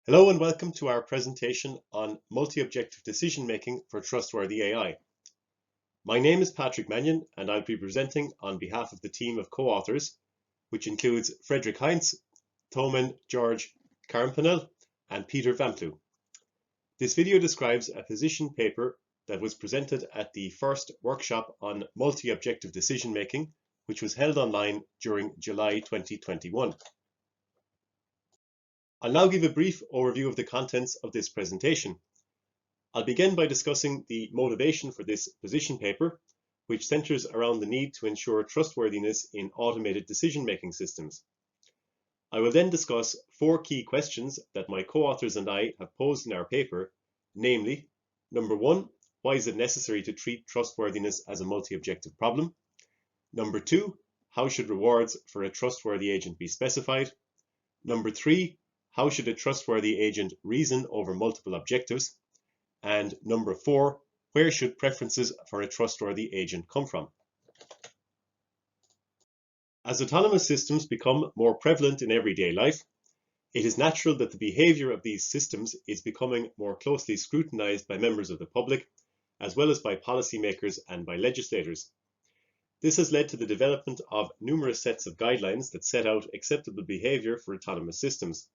Hello and welcome to our presentation on multi-objective decision-making for trustworthy AI. My name is Patrick Mannion and I'll be presenting on behalf of the team of co-authors, which includes Frederick Heinz, Thoman George Carmpanel, and Peter Vamplu. This video describes a position paper that was presented at the first workshop on multi-objective decision-making, which was held online during July 2021. I'll now give a brief overview of the contents of this presentation. I'll begin by discussing the motivation for this position paper, which centers around the need to ensure trustworthiness in automated decision-making systems. I will then discuss four key questions that my co-authors and I have posed in our paper, namely, number one, why is it necessary to treat trustworthiness as a multi-objective problem? Number two, how should rewards for a trustworthy agent be specified? Number three, how should a trustworthy agent reason over multiple objectives? And number four, where should preferences for a trustworthy agent come from? As autonomous systems become more prevalent in everyday life, it is natural that the behavior of these systems is becoming more closely scrutinized by members of the public, as well as by policymakers and by legislators. This has led to the development of numerous sets of guidelines that set out acceptable behavior for autonomous systems.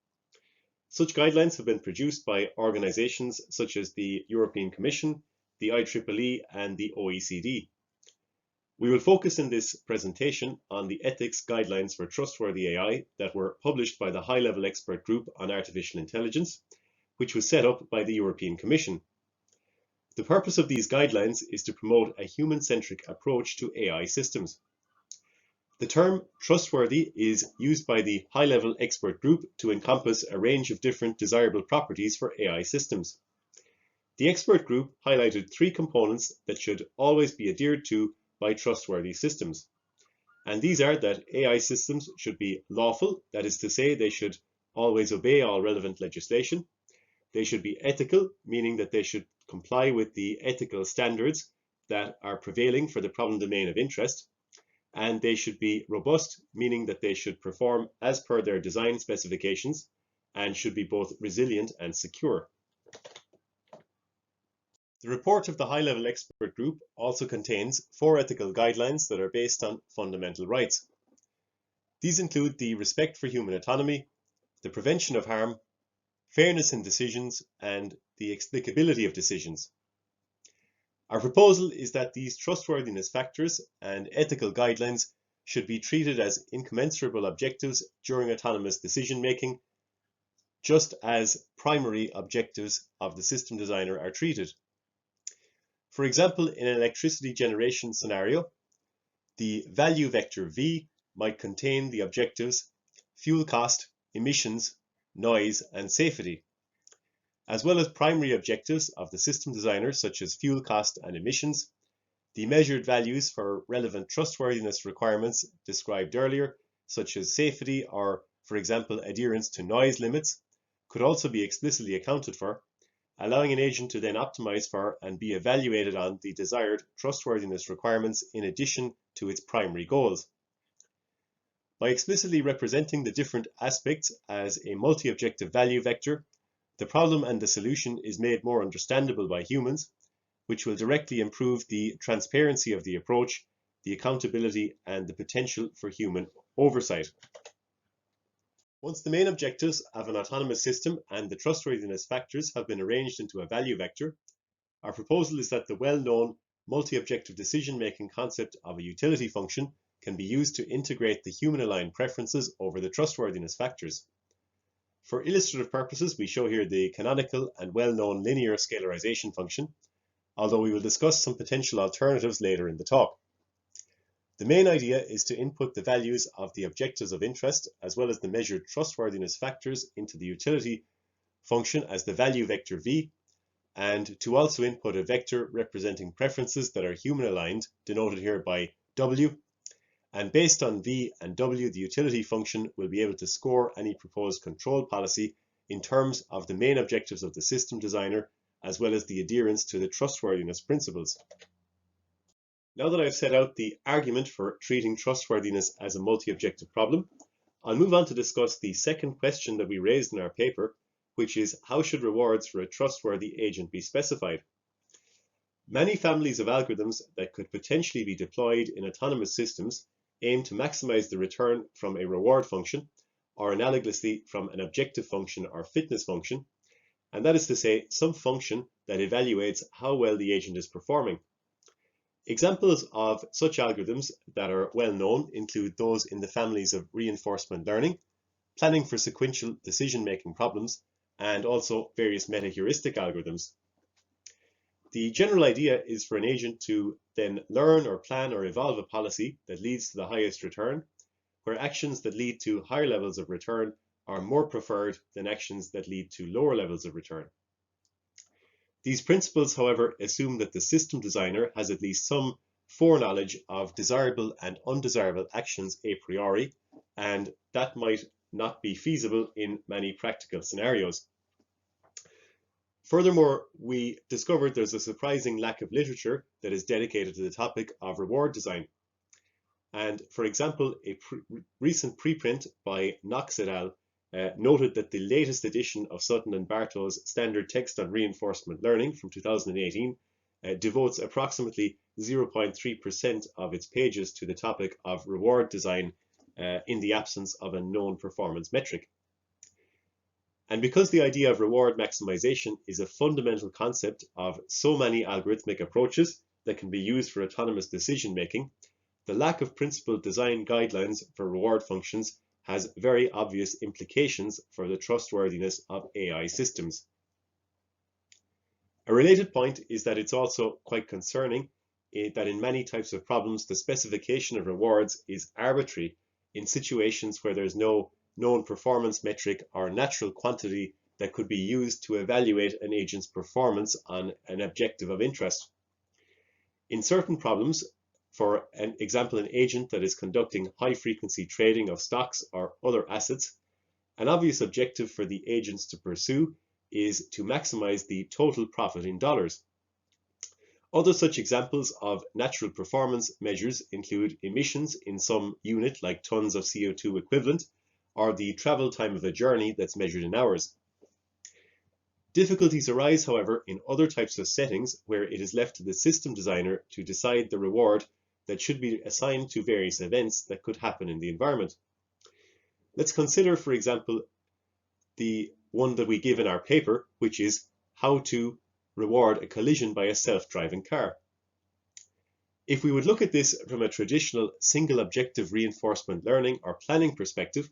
Such guidelines have been produced by organizations such as the European Commission, the IEEE, and the OECD. We will focus in this presentation on the ethics guidelines for trustworthy AI that were published by the high-level expert group on artificial intelligence, which was set up by the European Commission. The purpose of these guidelines is to promote a human-centric approach to AI systems. The term trustworthy is used by the high-level expert group to encompass a range of different desirable properties for AI systems. The expert group highlighted three components that should always be adhered to by trustworthy systems. And these are that AI systems should be lawful, that is to say, they should always obey all relevant legislation. They should be ethical, meaning that they should comply with the ethical standards that are prevailing for the problem domain of interest. And they should be robust, meaning that they should perform as per their design specifications and should be both resilient and secure. The report of the high-level expert group also contains four ethical guidelines that are based on fundamental rights. These include the respect for human autonomy, the prevention of harm, fairness in decisions, and the explicability of decisions. Our proposal is that these trustworthiness factors and ethical guidelines should be treated as incommensurable objectives during autonomous decision-making, just as primary objectives of the system designer are treated. For example, in an electricity generation scenario, the value vector V might contain the objectives fuel cost, emissions, noise, and safety, as well as primary objectives of the system designer such as fuel cost and emissions. The measured values for relevant trustworthiness requirements described earlier, such as safety or, for example, adherence to noise limits, could also be explicitly accounted for, allowing an agent to then optimize for and be evaluated on the desired trustworthiness requirements in addition to its primary goals. By explicitly representing the different aspects as a multi-objective value vector, the problem and the solution is made more understandable by humans, which will directly improve the transparency of the approach, the accountability, and the potential for human oversight. Once the main objectives of an autonomous system and the trustworthiness factors have been arranged into a value vector, our proposal is that the well-known multi-objective decision-making concept of a utility function can be used to integrate the human-aligned preferences over the trustworthiness factors. For illustrative purposes, we show here the canonical and well-known linear scalarization function, although we will discuss some potential alternatives later in the talk. The main idea is to input the values of the objectives of interest as well as the measured trustworthiness factors into the utility function as the value vector V, and to also input a vector representing preferences that are human-aligned, denoted here by W. And based on V and W, the utility function will be able to score any proposed control policy in terms of the main objectives of the system designer, as well as the adherence to the trustworthiness principles. Now that I've set out the argument for treating trustworthiness as a multi-objective problem, I'll move on to discuss the second question that we raised in our paper, which is how should rewards for a trustworthy agent be specified? Many families of algorithms that could potentially be deployed in autonomous systems aim to maximize the return from a reward function, or analogously from an objective function or fitness function, and that is to say, some function that evaluates how well the agent is performing. Examples of such algorithms that are well known include those in the families of reinforcement learning, planning for sequential decision-making problems, and also various meta-heuristic algorithms. The general idea is for an agent to then learn or plan or evolve a policy that leads to the highest return, where actions that lead to higher levels of return are more preferred than actions that lead to lower levels of return. These principles, however, assume that the system designer has at least some foreknowledge of desirable and undesirable actions a priori, and that might not be feasible in many practical scenarios. Furthermore, we discovered there's a surprising lack of literature that is dedicated to the topic of reward design. And for example, a recent preprint by Knox et al. Noted that the latest edition of Sutton and Bartow's Standard Text on Reinforcement Learning from 2018 devotes approximately 0.3% of its pages to the topic of reward design in the absence of a known performance metric. And because the idea of reward maximization is a fundamental concept of so many algorithmic approaches that can be used for autonomous decision making, the lack of principled design guidelines for reward functions has very obvious implications for the trustworthiness of AI systems. A related point is that it's also quite concerning that in many types of problems, the specification of rewards is arbitrary in situations where there's no known performance metric or natural quantity that could be used to evaluate an agent's performance on an objective of interest. In certain problems, for an example, an agent that is conducting high-frequency trading of stocks or other assets, an obvious objective for the agents to pursue is to maximize the total profit in dollars. Other such examples of natural performance measures include emissions in some unit like tons of CO2 equivalent, or the travel time of a journey that's measured in hours. Difficulties arise, however, in other types of settings where it is left to the system designer to decide the reward that should be assigned to various events that could happen in the environment. Let's consider, for example, the one that we give in our paper, which is how to reward a collision by a self-driving car. If we would look at this from a traditional single objective reinforcement learning or planning perspective,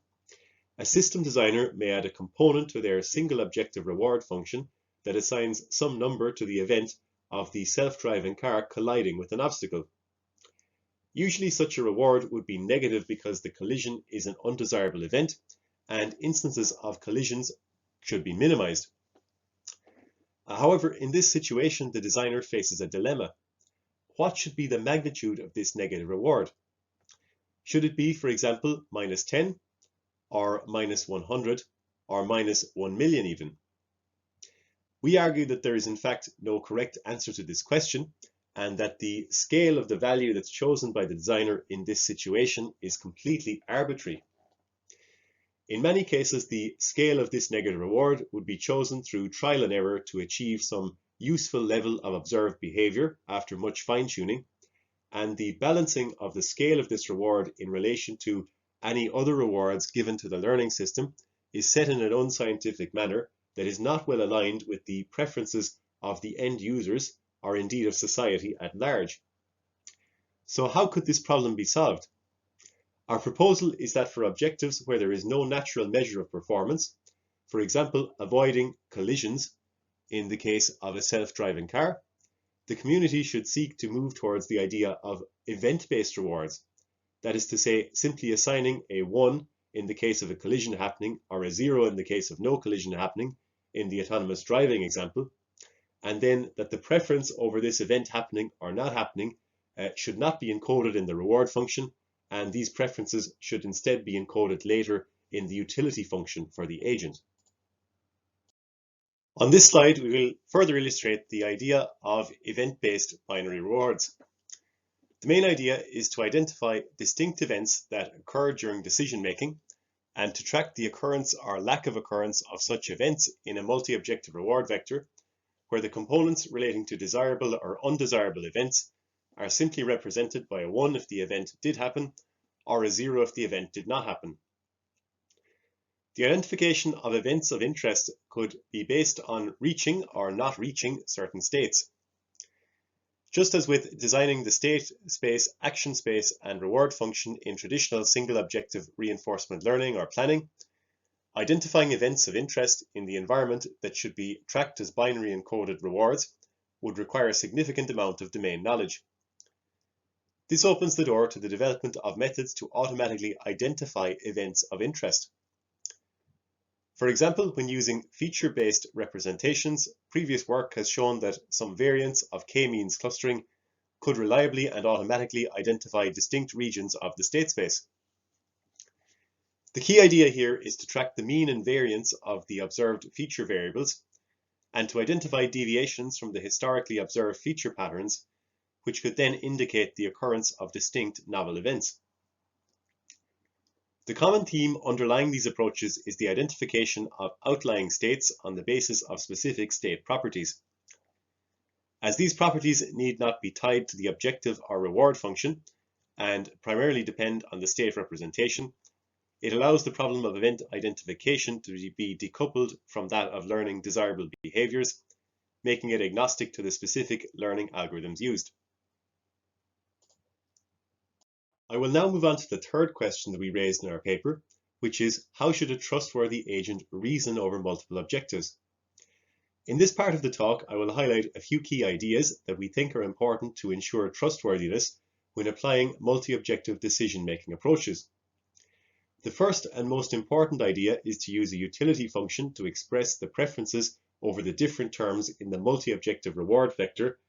a system designer may add a component to their single objective reward function that assigns some number to the event of the self-driving car colliding with an obstacle. Usually such a reward would be negative because the collision is an undesirable event and instances of collisions should be minimized. However, in this situation, the designer faces a dilemma. What should be the magnitude of this negative reward? Should it be, for example, -10, or -100, or -1 million even? We argue that there is in fact no correct answer to this question, and that the scale of the value that's chosen by the designer in this situation is completely arbitrary. In many cases, the scale of this negative reward would be chosen through trial and error to achieve some useful level of observed behavior after much fine-tuning, and the balancing of the scale of this reward in relation to any other rewards given to the learning system is set in an unscientific manner that is not well aligned with the preferences of the end users or indeed of society at large. So how could this problem be solved? Our proposal is that for objectives where there is no natural measure of performance, for example, avoiding collisions in the case of a self-driving car, the community should seek to move towards the idea of event-based rewards. That is to say, simply assigning a 1 in the case of a collision happening or a 0 in the case of no collision happening in the autonomous driving example, and then that the preference over this event happening or not happening should not be encoded in the reward function, and these preferences should instead be encoded later in the utility function for the agent. On this slide, we will further illustrate the idea of event-based binary rewards. The main idea is to identify distinct events that occur during decision-making and to track the occurrence or lack of occurrence of such events in a multi-objective reward vector, where the components relating to desirable or undesirable events are simply represented by a 1 if the event did happen, or a 0 if the event did not happen. The identification of events of interest could be based on reaching or not reaching certain states. Just as with designing the state space, action space, and reward function in traditional single-objective reinforcement learning or planning, identifying events of interest in the environment that should be tracked as binary encoded rewards would require a significant amount of domain knowledge. This opens the door to the development of methods to automatically identify events of interest. For example, when using feature-based representations, previous work has shown that some variants of k-means clustering could reliably and automatically identify distinct regions of the state space. The key idea here is to track the mean and variance of the observed feature variables and to identify deviations from the historically observed feature patterns, which could then indicate the occurrence of distinct novel events. The common theme underlying these approaches is the identification of outlying states on the basis of specific state properties. As these properties need not be tied to the objective or reward function and primarily depend on the state representation, it allows the problem of event identification to be decoupled from that of learning desirable behaviors, making it agnostic to the specific learning algorithms used. I will now move on to the third question that we raised in our paper, which is how should a trustworthy agent reason over multiple objectives? In this part of the talk, I will highlight a few key ideas that we think are important to ensure trustworthiness when applying multi-objective decision-making approaches. The first and most important idea is to use a utility function to express the preferences over the different terms in the multi-objective reward vector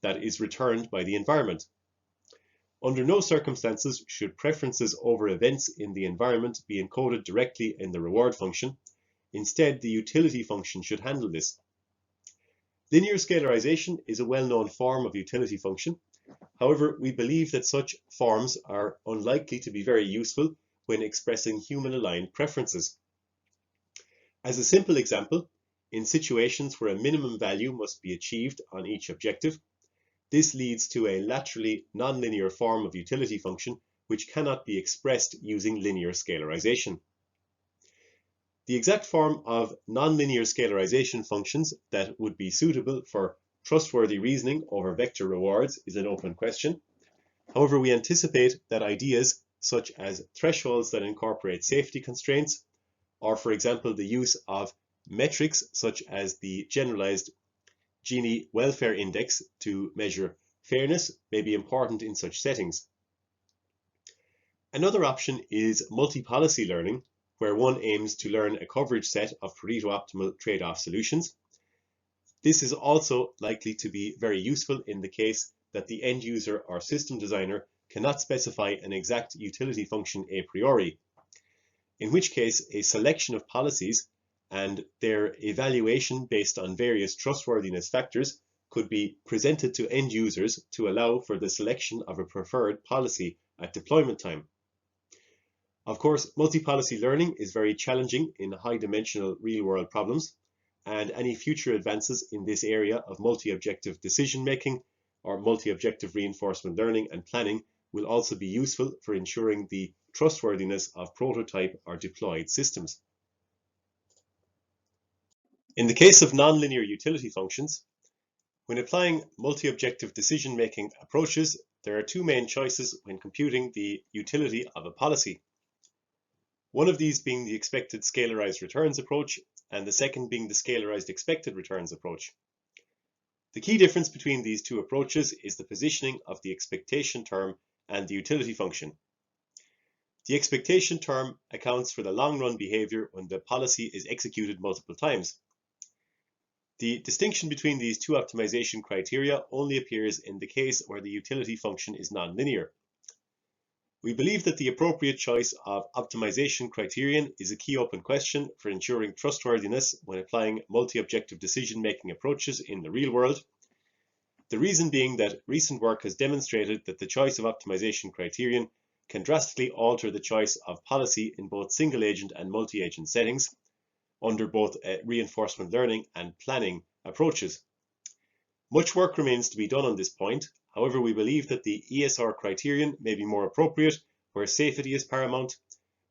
that is returned by the environment. Under no circumstances should preferences over events in the environment be encoded directly in the reward function. Instead, the utility function should handle this. Linear scalarization is a well-known form of utility function. However, we believe that such forms are unlikely to be very useful when expressing human-aligned preferences. As a simple example, in situations where a minimum value must be achieved on each objective, this leads to a laterally nonlinear form of utility function which cannot be expressed using linear scalarization. The exact form of nonlinear scalarization functions that would be suitable for trustworthy reasoning over vector rewards is an open question. However, we anticipate that ideas such as thresholds that incorporate safety constraints, or for example the use of metrics such as the generalized Gini welfare index to measure fairness, may be important in such settings. Another option is multi-policy learning, where one aims to learn a coverage set of Pareto-optimal trade-off solutions. This is also likely to be very useful in the case that the end user or system designer cannot specify an exact utility function a priori, in which case a selection of policies and their evaluation based on various trustworthiness factors could be presented to end users to allow for the selection of a preferred policy at deployment time. Of course, multi-policy learning is very challenging in high-dimensional real-world problems, and any future advances in this area of multi-objective decision-making or multi-objective reinforcement learning and planning will also be useful for ensuring the trustworthiness of prototype or deployed systems. In the case of nonlinear utility functions, when applying multi-objective decision-making approaches, there are two main choices when computing the utility of a policy. One of these being the expected scalarized returns approach, and the second being the scalarized expected returns approach. The key difference between these two approaches is the positioning of the expectation term and the utility function. The expectation term accounts for the long-run behavior when the policy is executed multiple times. The distinction between these two optimization criteria only appears in the case where the utility function is nonlinear. We believe that the appropriate choice of optimization criterion is a key open question for ensuring trustworthiness when applying multi-objective decision-making approaches in the real world. The reason being that recent work has demonstrated that the choice of optimization criterion can drastically alter the choice of policy in both single-agent and multi-agent settings under both reinforcement learning and planning approaches. Much work remains to be done on this point. However, we believe that the ESR criterion may be more appropriate where safety is paramount,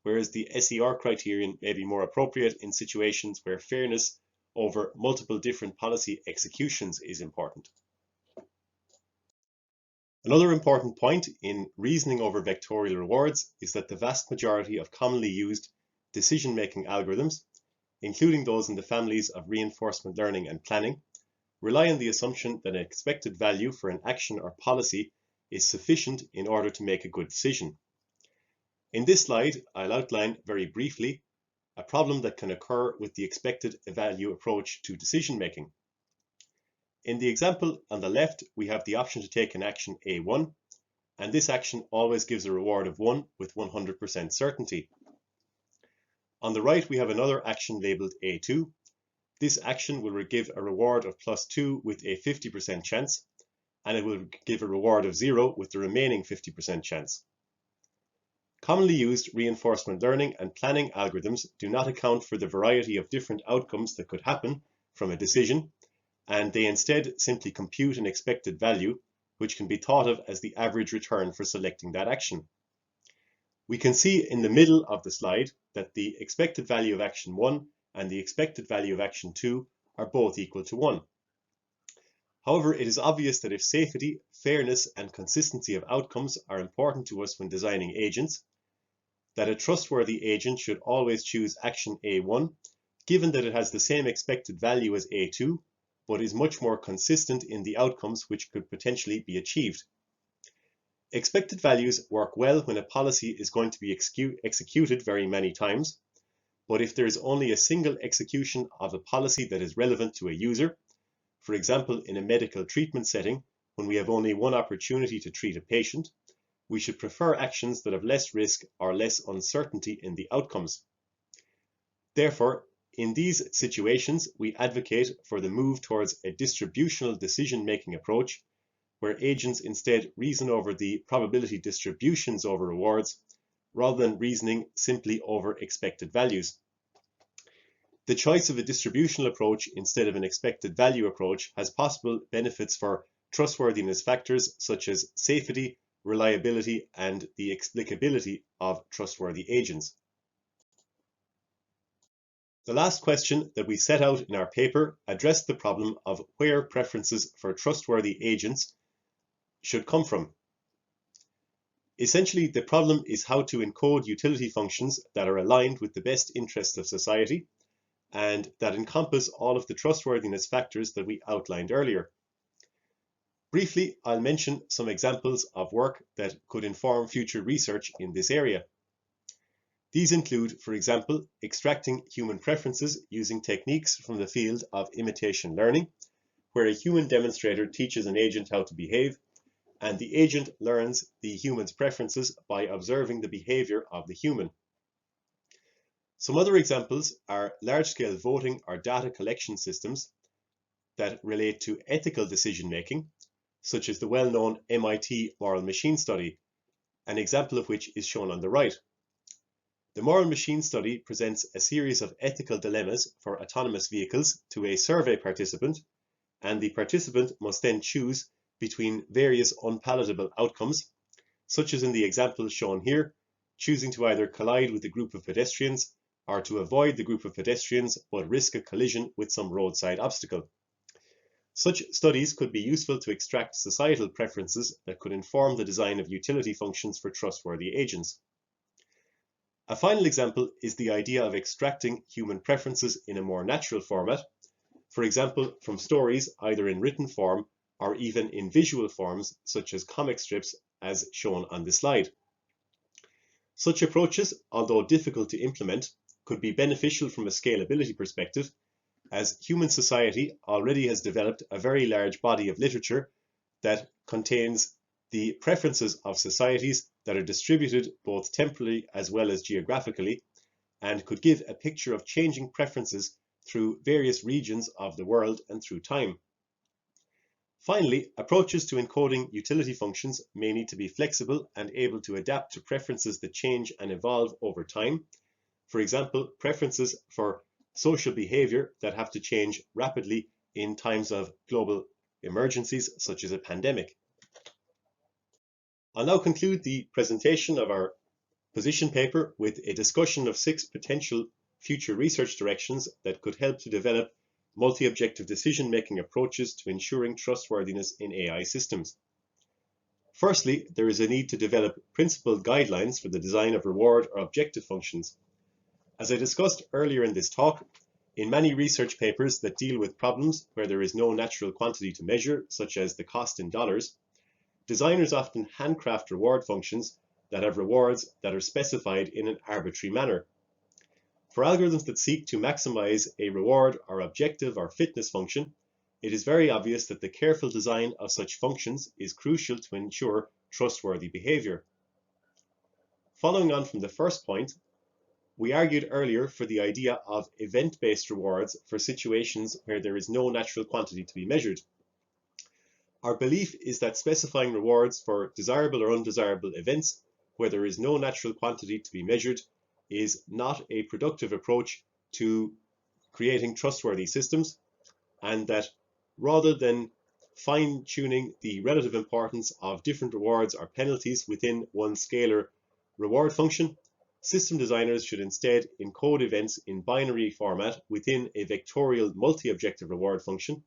whereas the SER criterion may be more appropriate in situations where fairness over multiple different policy executions is important. Another important point in reasoning over vectorial rewards is that the vast majority of commonly used decision-making algorithms, including those in the families of reinforcement learning and planning, rely on the assumption that an expected value for an action or policy is sufficient in order to make a good decision. In this slide, I'll outline very briefly a problem that can occur with the expected value approach to decision making. In the example on the left, we have the option to take an action A1, and this action always gives a reward of 1 with 100% certainty. On the right, we have another action labeled A2. This action will give a reward of +2 with a 50% chance, and it will give a reward of 0 with the remaining 50% chance. Commonly used reinforcement learning and planning algorithms do not account for the variety of different outcomes that could happen from a decision, and they instead simply compute an expected value, which can be thought of as the average return for selecting that action. We can see in the middle of the slide that the expected value of action 1 and the expected value of action 2 are both equal to 1. However, it is obvious that if safety, fairness, and consistency of outcomes are important to us when designing agents, that a trustworthy agent should always choose action A1, given that it has the same expected value as A2, but is much more consistent in the outcomes which could potentially be achieved. Expected values work well when a policy is going to be executed very many times, but if there is only a single execution of a policy that is relevant to a user, for example in a medical treatment setting when we have only one opportunity to treat a patient, we should prefer actions that have less risk or less uncertainty in the outcomes. Therefore, in these situations, we advocate for the move towards a distributional decision-making approach, where agents instead reason over the probability distributions over rewards, rather than reasoning simply over expected values. The choice of a distributional approach instead of an expected value approach has possible benefits for trustworthiness factors such as safety, reliability, and the explicability of trustworthy agents. The last question that we set out in our paper addressed the problem of where preferences for trustworthy agents should come from. Essentially, the problem is how to encode utility functions that are aligned with the best interests of society and that encompass all of the trustworthiness factors that we outlined earlier. Briefly, I'll mention some examples of work that could inform future research in this area. These include, for example, extracting human preferences using techniques from the field of imitation learning, where a human demonstrator teaches an agent how to behave, and the agent learns the human's preferences by observing the behavior of the human. Some other examples are large-scale voting or data collection systems that relate to ethical decision-making, such as the well-known MIT Moral Machine Study, an example of which is shown on the right. The Moral Machine Study presents a series of ethical dilemmas for autonomous vehicles to a survey participant, and the participant must then choose between various unpalatable outcomes, such as in the example shown here, choosing to either collide with a group of pedestrians or to avoid the group of pedestrians but risk a collision with some roadside obstacle. Such studies could be useful to extract societal preferences that could inform the design of utility functions for trustworthy agents. A final example is the idea of extracting human preferences in a more natural format, for example from stories either in written form or even in visual forms such as comic strips as shown on the slide. Such approaches, although difficult to implement, could be beneficial from a scalability perspective, as human society already has developed a very large body of literature that contains the preferences of societies that are distributed both temporally as well as geographically, and could give a picture of changing preferences through various regions of the world and through time. Finally, approaches to encoding utility functions may need to be flexible and able to adapt to preferences that change and evolve over time. For example, preferences for social behavior that have to change rapidly in times of global emergencies such as a pandemic. I'll now conclude the presentation of our position paper with a discussion of 6 potential future research directions that could help to develop multi-objective decision-making approaches to ensuring trustworthiness in AI systems. Firstly, there is a need to develop principled guidelines for the design of reward or objective functions. As I discussed earlier in this talk, in many research papers that deal with problems where there is no natural quantity to measure, such as the cost in dollars, designers often handcraft reward functions that have rewards that are specified in an arbitrary manner. For algorithms that seek to maximize a reward or objective or fitness function, it is very obvious that the careful design of such functions is crucial to ensure trustworthy behavior. Following on from the first point, we argued earlier for the idea of event-based rewards for situations where there is no natural quantity to be measured. Our belief is that specifying rewards for desirable or undesirable events where there is no natural quantity to be measured is not a productive approach to creating trustworthy systems, and that rather than fine-tuning the relative importance of different rewards or penalties within one scalar reward function, system designers should instead encode events in binary format within a vectorial multi-objective reward function,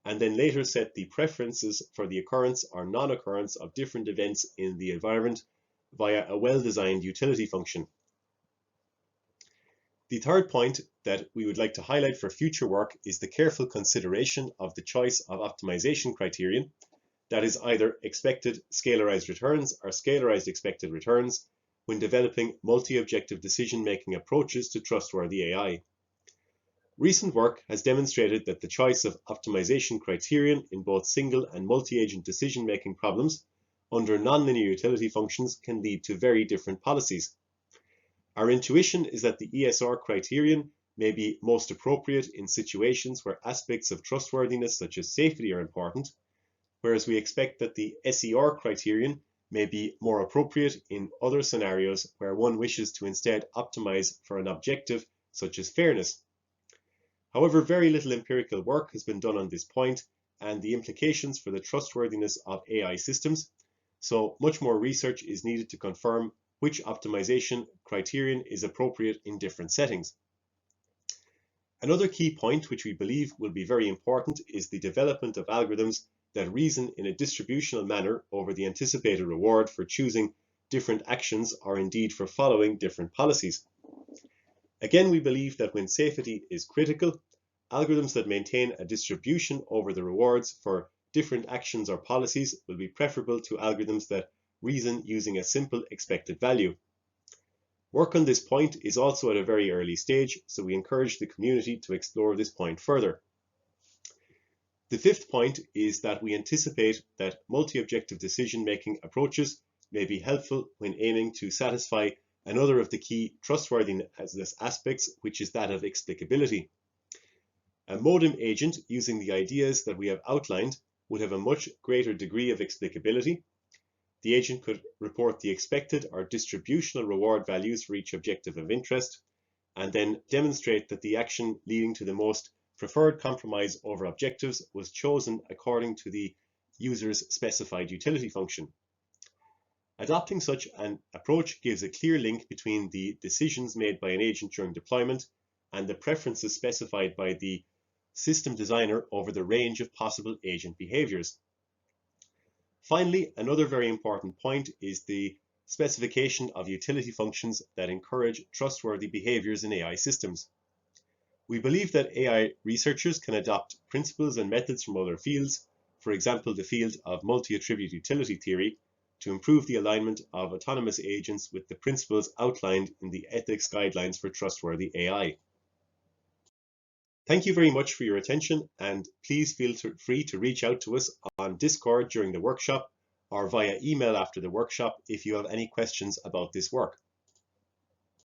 and then later set the preferences for the occurrence or non-occurrence of different events in the environment via a well-designed utility function. The third point that we would like to highlight for future work is the careful consideration of the choice of optimization criterion, that is either expected scalarized returns or scalarized expected returns, when developing multi-objective decision-making approaches to trustworthy AI. Recent work has demonstrated that the choice of optimization criterion in both single and multi-agent decision-making problems under nonlinear utility functions can lead to very different policies. Our intuition is that the ESR criterion may be most appropriate in situations where aspects of trustworthiness such as safety are important, whereas we expect that the SER criterion may be more appropriate in other scenarios where one wishes to instead optimize for an objective such as fairness. However, very little empirical work has been done on this point and the implications for the trustworthiness of AI systems, so much more research is needed to confirm which optimization criterion is appropriate in different settings. Another key point which we believe will be very important is the development of algorithms that reason in a distributional manner over the anticipated reward for choosing different actions or indeed for following different policies. Again, we believe that when safety is critical, algorithms that maintain a distribution over the rewards for different actions or policies will be preferable to algorithms that reason using a simple expected value. Work on this point is also at a very early stage, so we encourage the community to explore this point further. The fifth point is that we anticipate that multi-objective decision-making approaches may be helpful when aiming to satisfy another of the key trustworthiness aspects, which is that of explicability. A MODeM agent using the ideas that we have outlined would have a much greater degree of explicability. The agent could report the expected or distributional reward values for each objective of interest, and then demonstrate that the action leading to the most preferred compromise over objectives was chosen according to the user's specified utility function. Adopting such an approach gives a clear link between the decisions made by an agent during deployment and the preferences specified by the system designer over the range of possible agent behaviors. Finally, another very important point is the specification of utility functions that encourage trustworthy behaviors in AI systems. We believe that AI researchers can adopt principles and methods from other fields, for example, the field of multi-attribute utility theory, to improve the alignment of autonomous agents with the principles outlined in the ethics guidelines for trustworthy AI. Thank you very much for your attention, and please feel free to reach out to us on Discord during the workshop or via email after the workshop if you have any questions about this work.